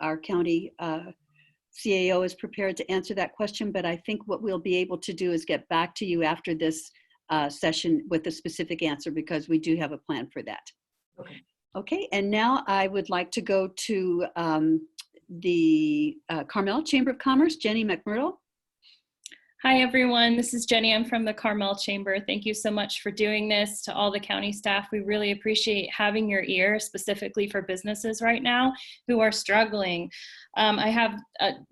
S2: our county CAO is prepared to answer that question, but I think what we'll be able to do is get back to you after this session with a specific answer, because we do have a plan for that.
S18: Okay.
S2: Okay, and now I would like to go to the Carmel Chamber of Commerce, Jenny McMurdo.
S19: Hi, everyone. This is Jenny. I'm from the Carmel Chamber. Thank you so much for doing this. To all the county staff, we really appreciate having your ear, specifically for businesses right now who are struggling. I have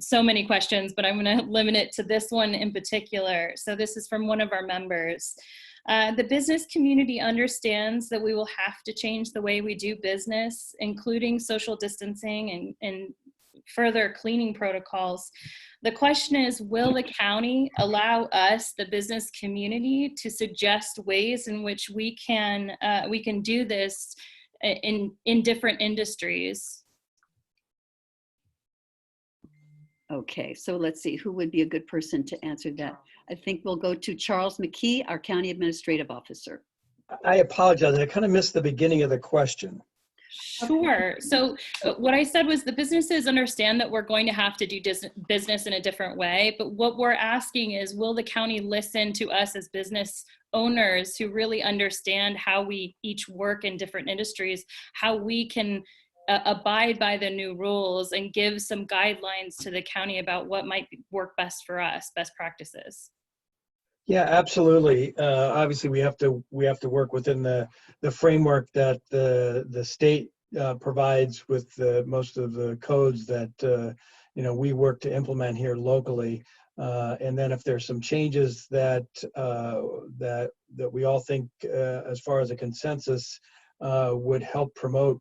S19: so many questions, but I'm going to limit it to this one in particular. So this is from one of our members. The business community understands that we will have to change the way we do business, including social distancing and further cleaning protocols. The question is, will the county allow us, the business community, to suggest ways in which we can do this in different industries?
S2: Okay, so let's see, who would be a good person to answer that? I think we'll go to Charles McKee, our County Administrative Officer.
S20: I apologize, I kind of missed the beginning of the question.
S19: Sure. So what I said was the businesses understand that we're going to have to do business in a different way, but what we're asking is, will the county listen to us as business owners who really understand how we each work in different industries, how we can abide by the new rules and give some guidelines to the county about what might work best for us, best practices?
S20: Yeah, absolutely. Obviously, we have to work within the framework that the state provides with most of the codes that we work to implement here locally. And then if there's some changes that we all think, as far as a consensus, would help promote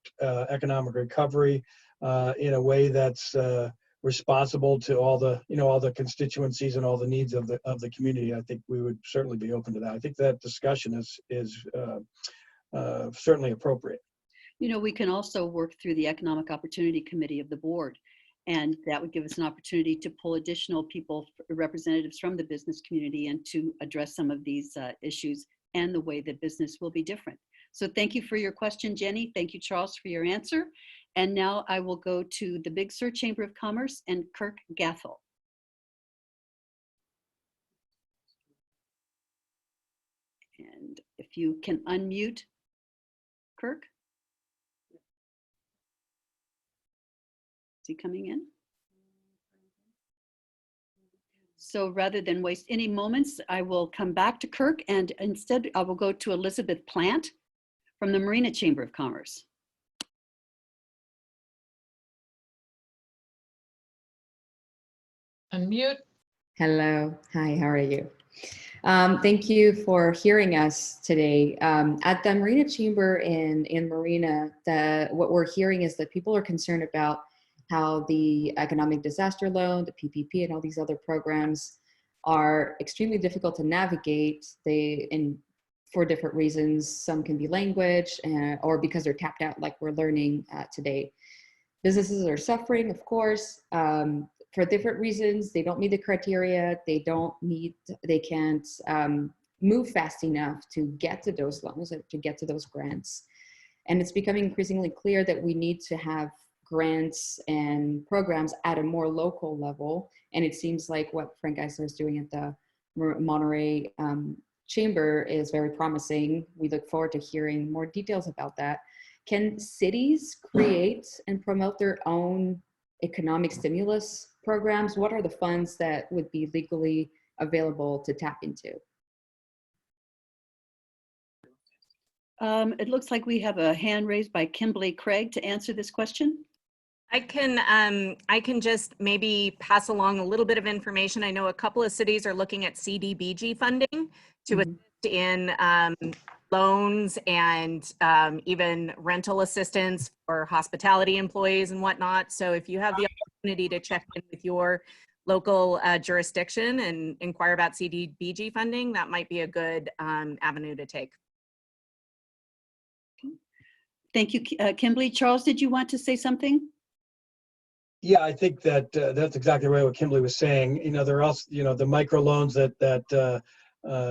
S20: economic recovery in a way that's responsible to all the constituencies and all the needs of the community, I think we would certainly be open to that. I think that discussion is certainly appropriate.
S2: We can also work through the Economic Opportunity Committee of the board, and that would give us an opportunity to pull additional people, representatives from the business community, and to address some of these issues and the way that business will be different. So thank you for your question, Jenny. Thank you, Charles, for your answer. And now I will go to the Big Sur Chamber of Commerce and Kirk Gathel. And if you can unmute Kirk. Is he coming in? So rather than waste any moments, I will come back to Kirk, and instead I will go to Elizabeth Plant from the Marina Chamber of Commerce.
S3: Unmute.
S21: Hello. Hi, how are you? Thank you for hearing us today. At the Marina Chamber in Marina, what we're hearing is that people are concerned about how the economic disaster loan, the PPP, and all these other programs are extremely difficult to navigate. For different reasons. Some can be language or because they're tapped out, like we're learning today. Businesses are suffering, of course, for different reasons. They don't meet the criteria. They can't move fast enough to get to those loans, to get to those grants. And it's becoming increasingly clear that we need to have grants and programs at a more local level. And it seems like what Frank Eisler is doing at the Monterey Chamber is very promising. We look forward to hearing more details about that. Can cities create and promote their own economic stimulus programs? What are the funds that would be legally available to tap into?
S2: It looks like we have a hand raised by Kimberly Craig to answer this question.
S15: I can just maybe pass along a little bit of information. I know a couple of cities are looking at CDBG funding to assist in loans and even rental assistance for hospitality employees and whatnot. So if you have the opportunity to check in with your local jurisdiction and inquire about CDBG funding, that might be a good avenue to take.
S2: Thank you, Kimberly. Charles, did you want to say something?
S20: Yeah, I think that that's exactly right what Kimberly was saying. You know, there are also, you know, the microloans that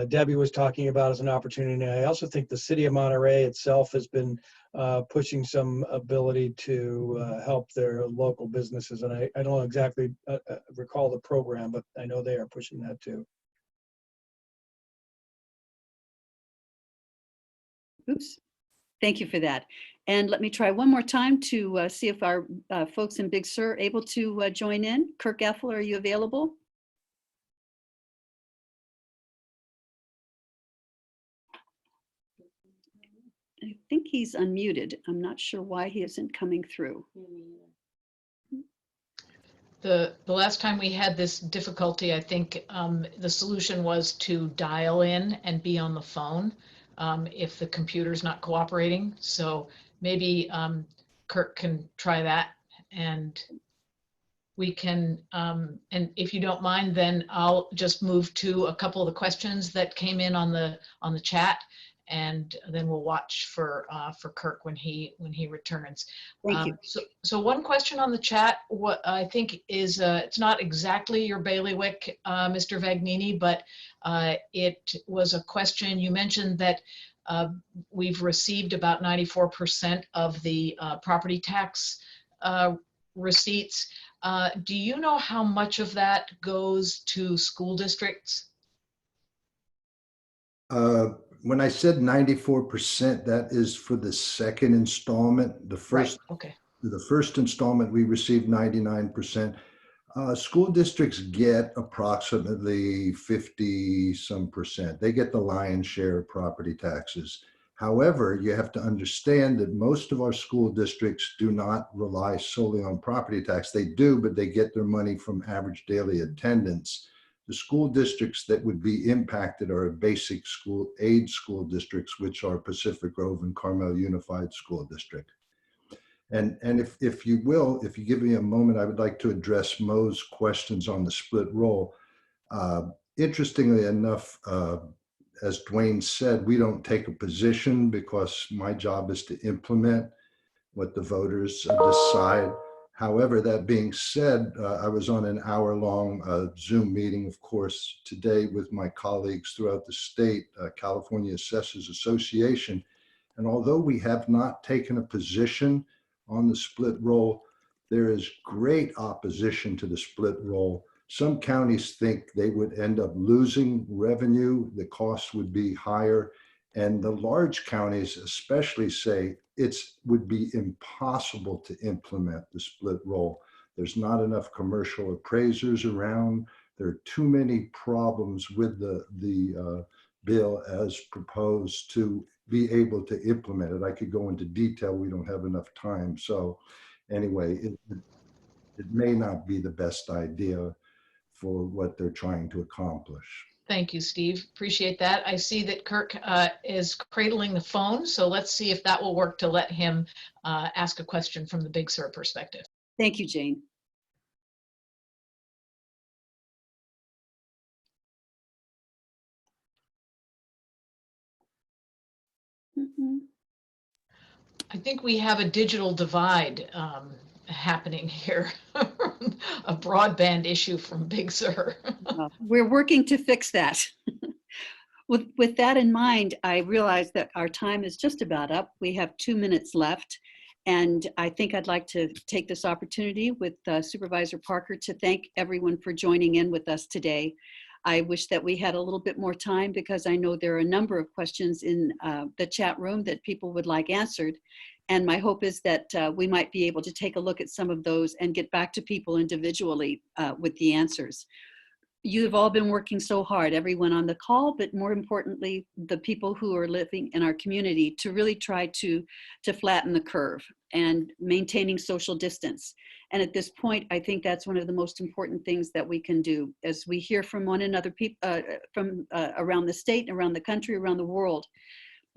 S20: Debbie was talking about as an opportunity. And I also think the city of Monterey itself has been pushing some ability to help their local businesses. And I don't exactly recall the program, but I know they are pushing that too.
S2: Oops. Thank you for that. And let me try one more time to see if our folks in Big Sur are able to join in. Kirk Effel, are you available? I think he's unmuted. I'm not sure why he isn't coming through.
S3: The last time we had this difficulty, I think the solution was to dial in and be on the phone if the computer's not cooperating. So maybe Kirk can try that, and we can, and if you don't mind, then I'll just move to a couple of the questions that came in on the chat, and then we'll watch for Kirk when he returns.
S2: Thank you.
S3: So one question on the chat, what I think is, it's not exactly your bailiwick, Mr. Vagnini, but it was a question. You mentioned that we've received about 94% of the property tax receipts. Do you know how much of that goes to school districts?
S6: When I said 94%, that is for the second installment. The first,
S3: right. Okay.
S6: The first installment, we received 99%. School districts get approximately 50-some%. They get the lion's share of property taxes. However, you have to understand that most of our school districts do not rely solely on property tax. They do, but they get their money from average daily attendance. The school districts that would be impacted are basic school aid school districts, which are Pacific Grove and Carmel Unified School District. And if you will, if you give me a moment, I would like to address Mo's questions on the split roll. Interestingly enough, as Dwayne said, we don't take a position because my job is to implement what the voters decide. However, that being said, I was on an hour-long Zoom meeting, of course, today with my colleagues throughout the state, California Assessors Association. And although we have not taken a position on the split roll, there is great opposition to the split roll. Some counties think they would end up losing revenue, the costs would be higher, and the large counties especially say it would be impossible to implement the split roll. There's not enough commercial appraisers around. There are too many problems with the bill as proposed to be able to implement it. I could go into detail, we don't have enough time. So anyway, it may not be the best idea for what they're trying to accomplish.
S3: Thank you, Steve. Appreciate that. I see that Kirk is cradling the phone, so let's see if that will work to let him ask a question from the Big Sur perspective.
S2: Thank you, Jane.
S3: I think we have a digital divide happening here, a broadband issue from Big Sur.
S2: We're working to fix that. With that in mind, I realize that our time is just about up. We have 2 minutes left. And I think I'd like to take this opportunity with Supervisor Parker to thank everyone for joining in with us today. I wish that we had a little bit more time because I know there are a number of questions in the chat room that people would like answered. And my hope is that we might be able to take a look at some of those and get back to people individually with the answers. You have all been working so hard, everyone on the call, but more importantly, the people who are living in our community to really try to flatten the curve and maintaining social distance. And at this point, I think that's one of the most important things that we can do as we hear from one another, from around the state, around the country, around the world.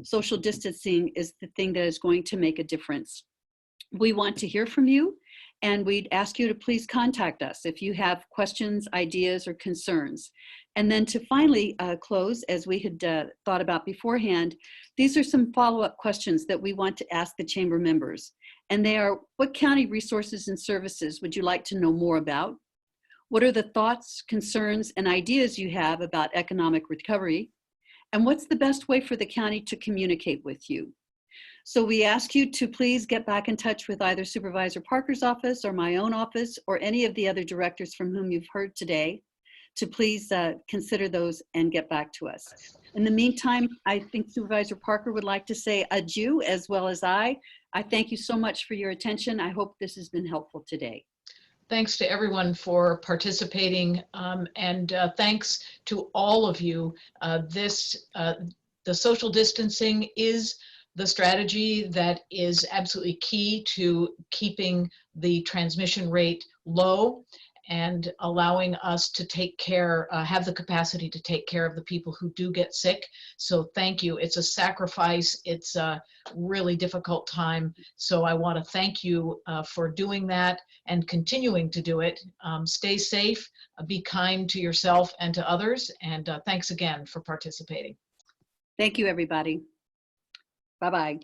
S2: Social distancing is the thing that is going to make a difference. We want to hear from you. And we'd ask you to please contact us if you have questions, ideas, or concerns. And then to finally close, as we had thought about beforehand, these are some follow-up questions that we want to ask the chamber members. And they are, what county resources and services would you like to know more about? What are the thoughts, concerns, and ideas you have about economic recovery? And what's the best way for the county to communicate with you? So we ask you to please get back in touch with either Supervisor Parker's office or my own office or any of the other directors from whom you've heard today to please consider those and get back to us. In the meantime, I think Supervisor Parker would like to say adieu as well as I. I thank you so much for your attention. I hope this has been helpful today.
S3: Thanks to everyone for participating, and thanks to all of you. The social distancing is the strategy that is absolutely key to keeping the transmission rate low and allowing us to take care, have the capacity to take care of the people who do get sick. So thank you. It's a sacrifice. It's a really difficult time. So I want to thank you for doing that and continuing to do it. Stay safe, be kind to yourself and to others, and thanks again for participating.
S2: Thank you, everybody. Bye-bye.